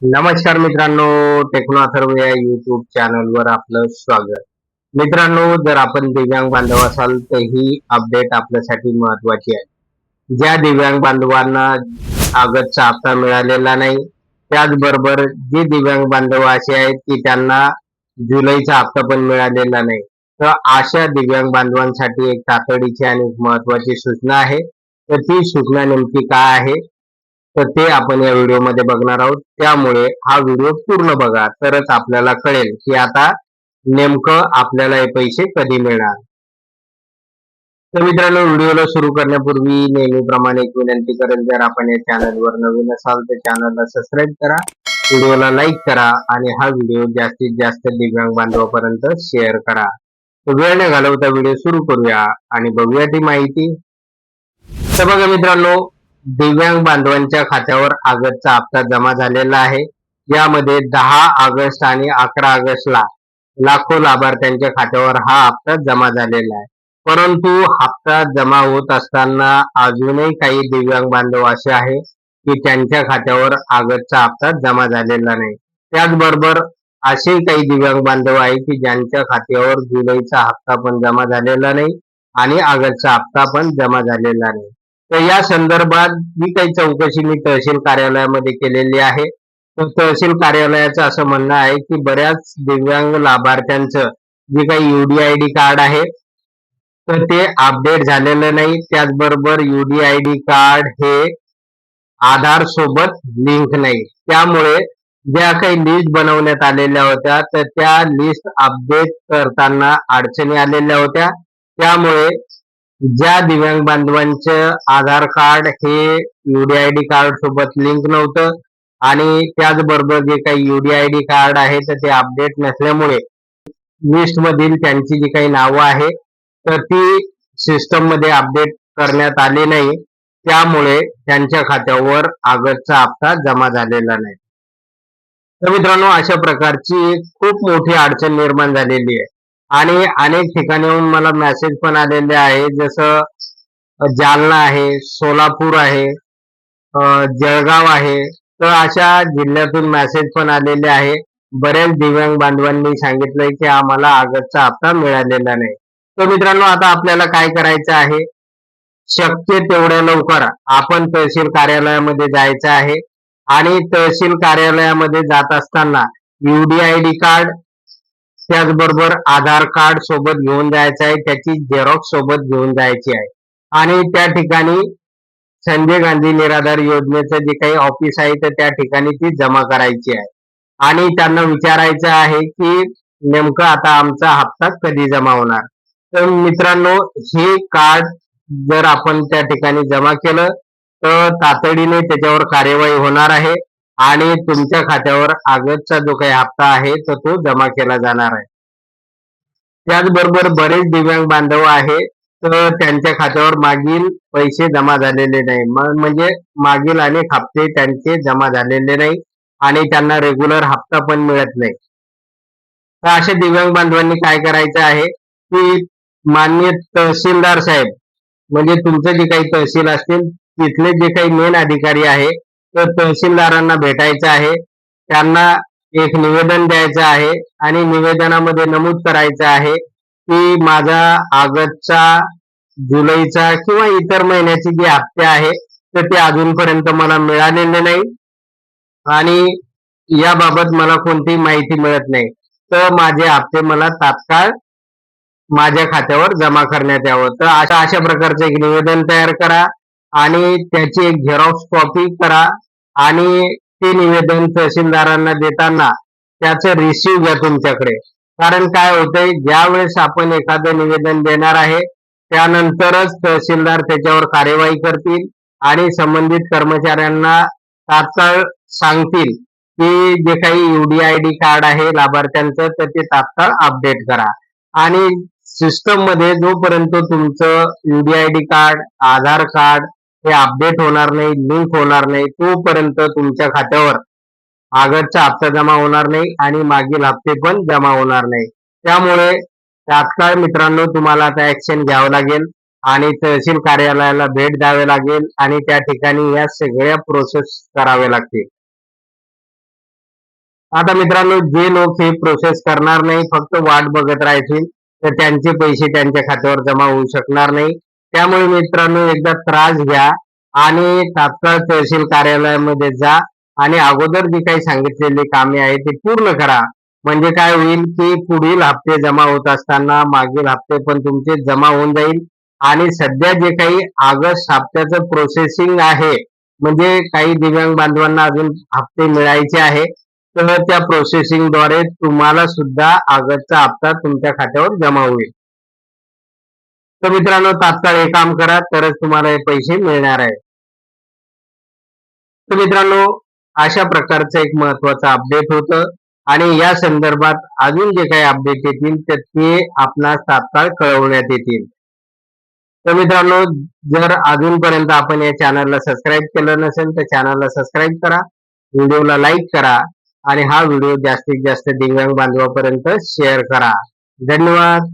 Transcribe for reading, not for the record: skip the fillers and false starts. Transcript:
नमस्कार मित्रांनो, टेक्नो अथर्व या युट्यूब चॅनलवर आपलं स्वागत. मित्रांनो, जर आपण दिव्यांग बांधव असाल तर ही अपडेट आपल्यासाठी महत्वाची आहे. ज्या दिव्यांग बांधवांना आगतचा हप्ता मिळालेला नाही, त्याचबरोबर जे दिव्यांग बांधव असे आहेत की त्यांना जुलैचा हप्ता पण मिळालेला नाही, तर अशा दिव्यांग बांधवांसाठी एक तातडीची आणि महत्वाची सूचना आहे. तर ती सूचना नेमकी काय आहे तर ते आपण या व्हिडिओमध्ये बघणार आहोत. त्यामुळे हा व्हिडिओ पूर्ण बघा, तरच आपल्याला कळेल की आता नेमकं आपल्याला हे पैसे कधी मिळणार. तर मित्रांनो, व्हिडिओला सुरू करण्यापूर्वी नेहमीप्रमाणे एक विनंती करेल, जर आपण या चॅनलवर नवीन असाल तर चॅनलला सबस्क्राईब करा, व्हिडिओला लाईक करा आणि हा व्हिडिओ जास्तीत जास्त दिव्यांग बांधवांपर्यंत शेअर करा. तर वेळ न घालवता व्हिडिओ सुरू करूया आणि बघूया ती माहिती. तर बघा मित्रांनो, दिव्यांग बांधवांच्या खात्यावर आगतचा हप्ता जमा झालेला आहे. यामध्ये 10 ऑगस्ट आणि 11 ऑगस्टला लाखो लाभार्थ्यांच्या खात्यावर हा हप्ता जमा झालेला आहे. परंतु हप्ता जमा होत असताना अजूनही काही दिव्यांग बांधव असे आहे की त्यांच्या खात्यावर आगतचा हप्ता जमा झालेला नाही. त्याचबरोबर असे काही दिव्यांग बांधव आहे की ज्यांच्या खात्यावर जुलैचा हप्ता पण जमा झालेला नाही आणि ऑगस्टचा हप्ता पण जमा झालेला नाही. तर या संदर्भात जी काही चौकशी मी तहसील कार्यालयामध्ये केलेली आहे, तर तहसील कार्यालयाचं असं म्हणणं आहे की बऱ्याच दिव्यांग लाभार्थ्यांचं जे काही UDID कार्ड आहे तर ते अपडेट झालेलं नाही. त्याचबरोबर UDID कार्ड हे आधार सोबत लिंक नाही. त्यामुळे ज्या काही लिस्ट बनवण्यात आलेल्या होत्या तर त्या लिस्ट अपडेट करताना अडचणी आलेल्या होत्या. त्यामुळे ज्या दिव्यांग बांधवांचं आधार कार्ड हे UDID कार्ड सोबत लिंक नव्हतं आणि त्याचबरोबर जे काही UDID कार्ड आहे तर ते अपडेट नसल्यामुळे लिस्ट मधील त्यांची जी काही नावं आहे तर ती सिस्टम मध्ये अपडेट करण्यात आली नाही. त्यामुळे त्यांच्या खात्यावर ऑगस्टचा हप्ता जमा झालेला नाही. तर मित्रांनो, अशा प्रकारची खूप मोठी अडचण निर्माण झालेली आहे आणि अनेक ठिकाणाहून मला मेसेज पण आलेले आहे, जसं जालना आहे, सोलापूर आहे, जळगाव आहे. तर अशा जिल्ह्यातून मेसेज पण आलेले आहे. बऱ्याच दिव्यांग बांधवांनी सांगितलंय की आम्हाला ऑगस्टचा हप्ता मिळालेला नाही. तर मित्रांनो, आता आपल्याला काय करायचं आहे, शक्य तेवढ्या लवकर आपण तहसील कार्यालयामध्ये जायचं आहे आणि तहसील कार्यालयामध्ये जात असताना UDID कार्ड त्याचबरोबर आधार कार्ड सोबत घेऊन जायचं आहे, त्याची झेरॉक्स सोबत घेऊन जायची आहे आणि त्या ठिकाणी संजय गांधी निराधार योजनेचं जे काही ऑफिस आहे तर त्या ठिकाणी ती जमा करायची आहे आणि त्यांना विचारायचं आहे की नेमकं आता आमचा हप्ता कधी जमा होणार. तर मित्रांनो, हे कार्ड जर आपण त्या ठिकाणी जमा केलं तर तातडीने त्याच्यावर कार्यवाही होणार आहे आणि तुमच्या खात्यावर ऑगस्टचा जो काही हप्ता आहे तर तो जमा केला जाणार आहे. त्याचबरोबर बरेच दिव्यांग बांधव आहे तर त्यांच्या खात्यावर मागील पैसे जमा झालेले नाही, म्हणजे मागील अनेक हप्ते त्यांचे जमा झालेले नाही आणि त्यांना रेग्युलर हप्ता पण मिळत नाही. तर अशा दिव्यांग बांधवांनी काय करायचं आहे की माननीय तहसीलदार साहेब, म्हणजे तुमचं जे काही तहसील असतील तिथले जे काही मेन अधिकारी आहे तर तहसीलदारांना भेटायचं आहे, त्यांना एक निवेदन द्यायचं आहे आणि निवेदनामध्ये नमूद करायचं आहे की माझा ऑगस्टचा, जुलैचा किंवा इतर महिन्याची जी हप्ते आहे तर ते अजूनपर्यंत मला मिळालेले नाही आणि याबाबत मला कोणतीही माहिती मिळत नाही. तर माझे हप्ते मला तात्काळ माझ्या खात्यावर जमा करण्यात यावं. तर अशा अशा प्रकारचं एक निवेदन तयार करा आणि त्याची एक झेरॉक्स कॉपी करा आणि ते निवेदन तहसीलदारांना देताना त्याचं रिसिव्ह घ्या तुमच्याकडे. कारण काय होतंय, ज्या वेळेस आपण एखादं निवेदन देणार आहे त्यानंतरच तहसीलदार त्याच्यावर कार्यवाही करतील आणि संबंधित कर्मचाऱ्यांना तात्काळ सांगतील की जे काही UDID कार्ड आहे लाभार्थ्यांचं तर ते तात्काळ अपडेट करा आणि सिस्टम मध्ये जोपर्यंत तुमचं UDID कार्ड, आधार कार्ड हे अपडेट होणार नाही, लिंक होणार नाही, तोपर्यंत तुमच्या खात्यावर ऑगस्टचा हप्ता जमा होणार नाही आणि मागील हप्ते पण जमा होणार नाही. त्यामुळे तात्काळ मित्रांनो तुम्हाला आता ऍक्शन घ्यावं लागेल आणि तहसील कार्यालयाला भेट द्यावी लागेल आणि त्या ठिकाणी या सगळ्या प्रोसेस कराव्या लागतील. आता मित्रांनो, जे लोक हे प्रोसेस करणार नाही, फक्त वाट बघत राहतील, तर त्यांचे पैसे त्यांच्या खात्यावर जमा होऊ शकणार नाही. त्यामुळे मित्रांनो, एकदा त्रास घ्या आणि तात्काळ तहसील कार्यालयामध्ये जा आणि अगोदर जी काही सांगितलेली कामे आहेत ती पूर्ण करा. म्हणजे काय होईल की पुढील हप्ते जमा होत असताना मागील हप्ते पण तुमचे जमा होऊन जाईल आणि सध्या जे काही ऑगस्ट हप्त्याचं प्रोसेसिंग आहे, म्हणजे काही दिव्यांग बांधवांना अजून हप्ते मिळायचे आहे, तर त्या प्रोसेसिंगद्वारे तुम्हाला सुद्धा ऑगस्टचा हप्ता तुमच्या खात्यावर जमा होईल. तर मित्रांनो, तात्काळ हे काम करा, तरच तुम्हाला हे पैसे मिळणार आहे. तर मित्रांनो, अशा प्रकारचं एक महत्वाचं अपडेट होतं आणि या संदर्भात अजून जे काही अपडेट येतील तर ते आपणास तात्काळ कळवण्यात येतील. तर मित्रांनो, जर अजूनपर्यंत आपण या चॅनलला सबस्क्राईब केलं नसेल तर चॅनलला सबस्क्राईब करा, व्हिडिओला लाईक करा आणि हा व्हिडिओ जास्तीत जास्त दिव्यांग बांधवापर्यंत शेअर करा. धन्यवाद.